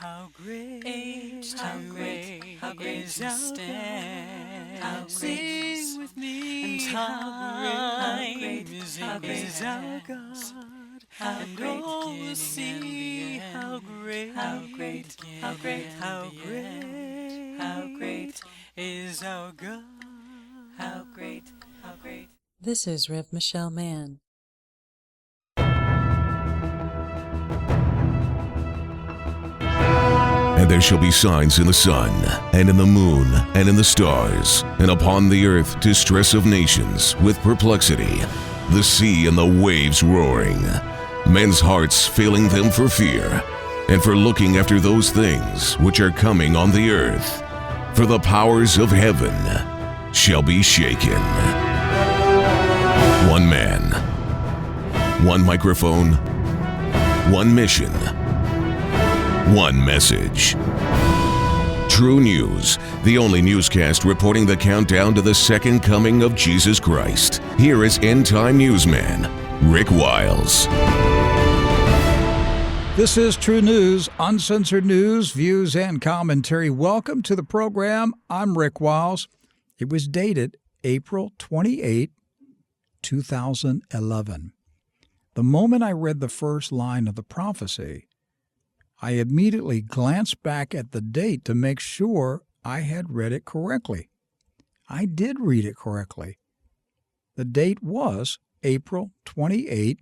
How great is our God. How sing with me, and how great is our God. And all will see how great is our God. How great. This is RevMichelleHopkinsMann. And there shall be signs in the sun, and in the moon, and in the stars, and upon the earth distress of nations, with perplexity, the sea and the waves roaring, men's hearts failing them for fear, and for looking after those things which are coming on the earth. For the powers of heaven shall be shaken. One man, one microphone, one mission, one message. True News, the only newscast reporting the countdown to the second coming of Jesus Christ. Here is end-time newsman, Rick Wiles. This is True News, uncensored news, views, and commentary. Welcome to the program. I'm Rick Wiles. It was dated April 28, 2011. The moment I read the first line of the prophecy, I immediately glanced back at the date to make sure I had read it correctly. I did read it correctly. The date was April 28,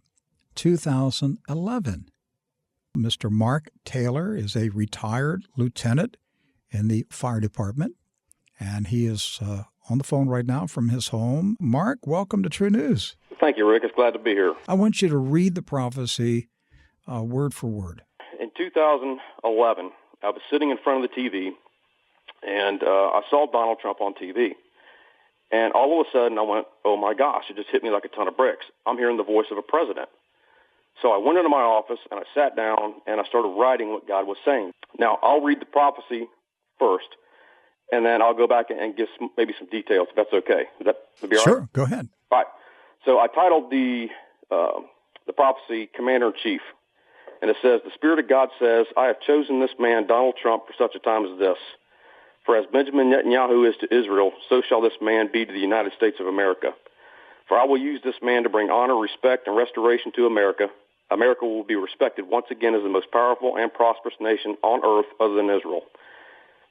2011. Mr. Mark Taylor is a retired lieutenant in the fire department, and he is on the phone right now from his home. Mark, welcome to True News. Thank you, Rick. It's glad to be here. I want you to read the prophecy word for word. In 2011, I was sitting in front of the TV, and I saw Donald Trump on TV. And all of a sudden, I went, oh, my gosh, it just hit me like a ton of bricks. I'm hearing the voice of a president. So I went into my office, and I sat down, and I started writing what God was saying. Now, I'll read the prophecy first, and then I'll go back and give maybe some details, if that's okay. Would be all right? Sure, go ahead. All right. So I titled the prophecy Commander-in-Chief. And it says, the Spirit of God says, I have chosen this man, Donald Trump, for such a time as this. For as Benjamin Netanyahu is to Israel, so shall this man be to the United States of America. For I will use this man to bring honor, respect, and restoration to America. America will be respected once again as the most powerful and prosperous nation on earth other than Israel.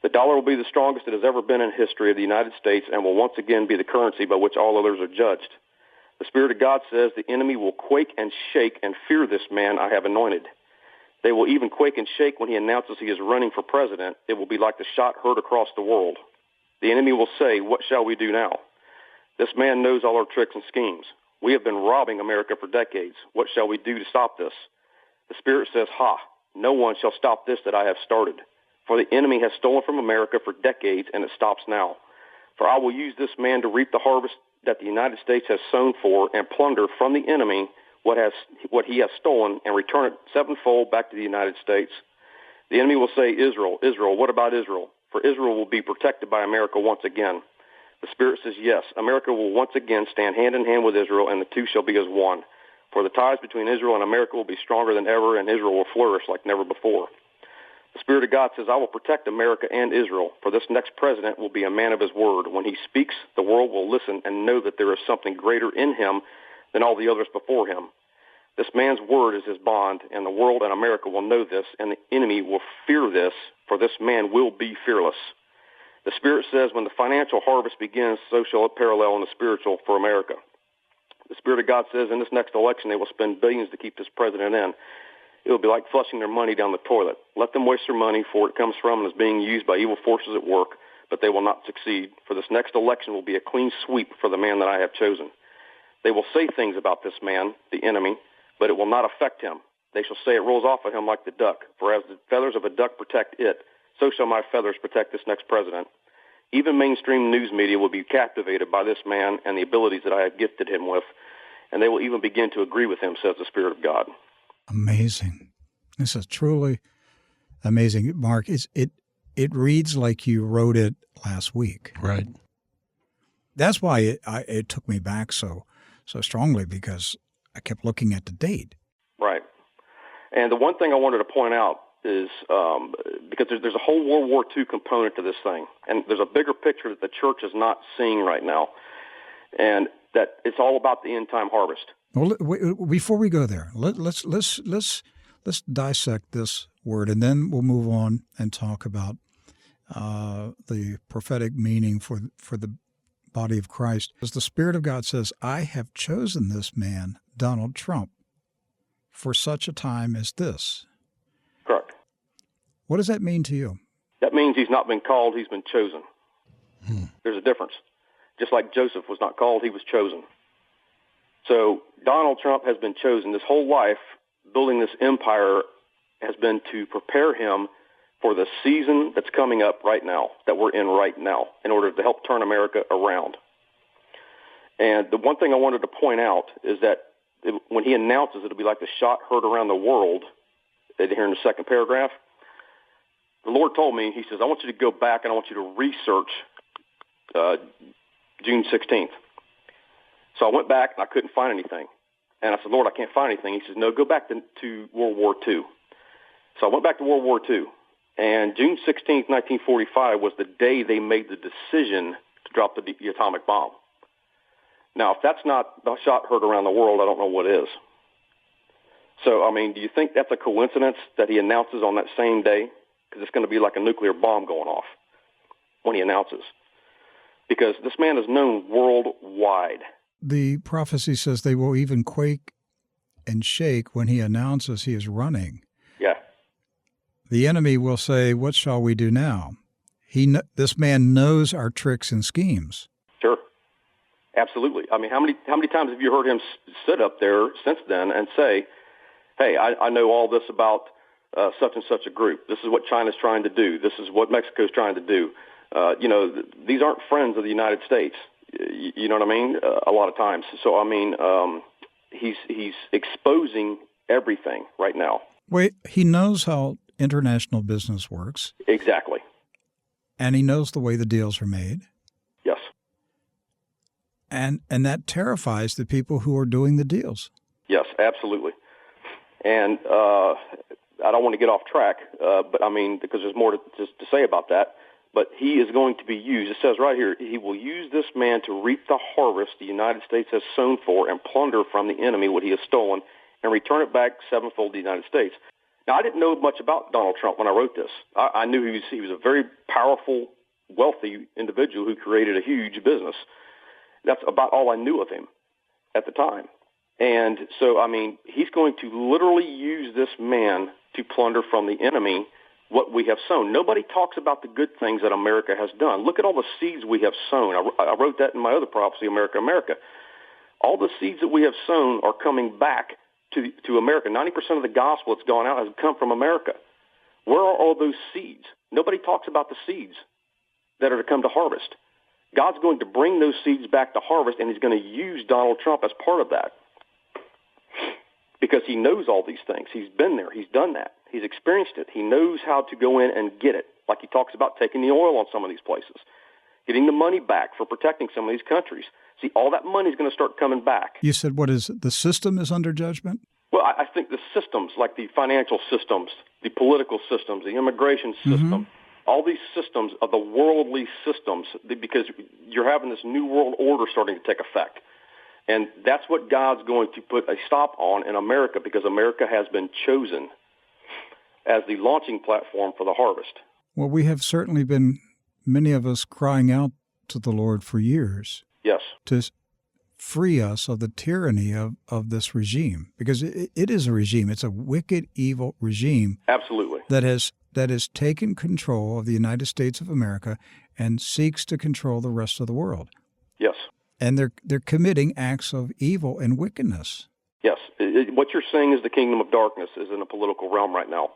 The dollar will be the strongest it has ever been in history of the United States and will once again be the currency by which all others are judged. The Spirit of God says the enemy will quake and shake and fear this man I have anointed. They will even quake and shake when he announces he is running for president. It will be like the shot heard across the world. The enemy will say, what shall we do now? This man knows all our tricks and schemes. We have been robbing America for decades. What shall we do to stop this? The Spirit says, no one shall stop this that I have started. For the enemy has stolen from America for decades, and it stops now. For I will use this man to reap the harvest that the United States has sown for and plunder from the enemy what he has stolen and return it sevenfold back to the United States. The enemy will say, Israel, what about Israel? For Israel will be protected by America once again. The Spirit says, yes, America will once again stand hand in hand with Israel, and the two shall be as one. For the ties between Israel and America will be stronger than ever, and Israel will flourish like never before. The Spirit of God says, I will protect America and Israel, for this next president will be a man of his word. When he speaks, the world will listen and know that there is something greater in him than all the others before him. This man's word is his bond, and the world and America will know this, and the enemy will fear this, for this man will be fearless. The Spirit says when the financial harvest begins, so shall it parallel in the spiritual for America. The Spirit of God says in this next election they will spend billions to keep this president in. It will be like flushing their money down the toilet. Let them waste their money, for it comes from and is being used by evil forces at work, but they will not succeed, for this next election will be a clean sweep for the man that I have chosen. They will say things about this man, the enemy, but it will not affect him. They shall say it rolls off of him like the duck, for as the feathers of a duck protect it, so shall my feathers protect this next president. Even mainstream news media will be captivated by this man and the abilities that I have gifted him with, and they will even begin to agree with him, says the Spirit of God. Amazing. This is truly amazing. Mark, it reads like you wrote it last week. Right. That's why it took me back so strongly, because I kept looking at the date. Right. And the one thing I wanted to point out is because there's a whole World War II component to this thing, and there's a bigger picture that the church is not seeing right now, and that it's all about the end time harvest. Well, before we go there, let's dissect this word, and then we'll move on and talk about the prophetic meaning for the body of Christ. As the Spirit of God says, I have chosen this man, Donald Trump, for such a time as this. Correct. What does that mean to you? That means he's not been called, he's been chosen. There's a difference. Just like Joseph was not called, he was chosen. So Donald Trump has been chosen. This whole life, building this empire, has been to prepare him for the season that's coming up right now, that we're in right now, in order to help turn America around. And the one thing I wanted to point out is that when he announces it'll be like the shot heard around the world, here in the second paragraph, the Lord told me, he says, I want you to go back and I want you to research June 16th. So I went back and I couldn't find anything. And I said, Lord, I can't find anything. He says, no, go back to World War II. So I went back to World War II. And June 16th, 1945 was the day they made the decision to drop the atomic bomb. Now, if that's not the shot heard around the world, I don't know what is. So, I mean, do you think that's a coincidence that he announces on that same day? Because it's going to be like a nuclear bomb going off when he announces. Because this man is known worldwide. The prophecy says they will even quake and shake when he announces he is running. Yeah. The enemy will say, what shall we do now? This man knows our tricks and schemes. Sure. Absolutely. I mean, how many times have you heard him sit up there since then and say, hey, I know all this about such and such a group. This is what China's trying to do. This is what Mexico's trying to do. These aren't friends of the United States. You know what I mean? A lot of times. So, I mean, he's exposing everything right now. Wait, he knows how international business works. Exactly. And he knows the way the deals are made. Yes. And that terrifies the people who are doing the deals. Yes, absolutely. And I don't want to get off track, but I mean, because there's more to say about that. But he is going to be used. It says right here, he will use this man to reap the harvest the United States has sown for and plunder from the enemy what he has stolen and return it back sevenfold to the United States. Now, I didn't know much about Donald Trump when I wrote this. I knew he was a very powerful, wealthy individual who created a huge business. That's about all I knew of him at the time. And so, I mean, he's going to literally use this man to plunder from the enemy what we have sown. Nobody talks about the good things that America has done. Look at all the seeds we have sown. I wrote that in my other prophecy, America, America. All the seeds that we have sown are coming back to America. 90% of the gospel that's gone out has come from America. Where are all those seeds? Nobody talks about the seeds that are to come to harvest. God's going to bring those seeds back to harvest, and he's going to use Donald Trump as part of that because he knows all these things. He's been there. He's done that. He's experienced it. He knows how to go in and get it, like he talks about taking the oil on some of these places, getting the money back for protecting some of these countries. See, all that money is going to start coming back. You said the system is under judgment? Well, I think the systems, like the financial systems, the political systems, the immigration system, all these systems of the worldly systems, because you're having this new world order starting to take effect. And that's what God's going to put a stop on in America, because America has been chosen as the launching platform for the harvest. Well, we have certainly been, many of us, crying out to the Lord for years. Yes. To free us of the tyranny of this regime, because it is a regime. It's a wicked, evil regime. Absolutely. That has taken control of the United States of America and seeks to control the rest of the world. Yes. And they're committing acts of evil and wickedness. Yes. What you're seeing is the kingdom of darkness is in a political realm right now.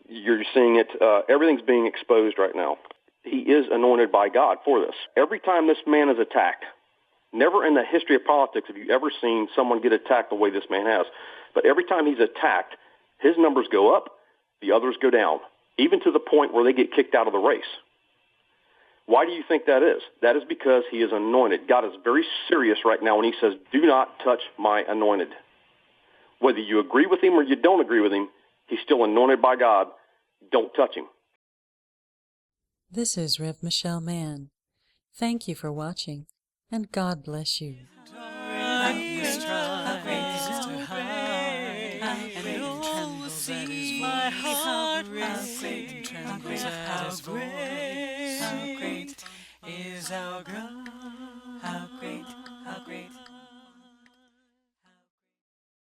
You're seeing it. Everything's being exposed right now. He is anointed by God for this. Every time this man is attacked, never in the history of politics have you ever seen someone get attacked the way this man has. But every time he's attacked, his numbers go up, the others go down, even to the point where they get kicked out of the race. Why do you think that is? That is because he is anointed. God is very serious right now when he says, do not touch my anointed. Whether you agree with him or you don't agree with him, He's still anointed by God. Don't touch him. This is RevMichelleHopkinsMann. Thank you for watching, and God bless you. Darkness tries to hide, and all will see my heart racing, and trembles at his voice. How great is our God? How great, how great.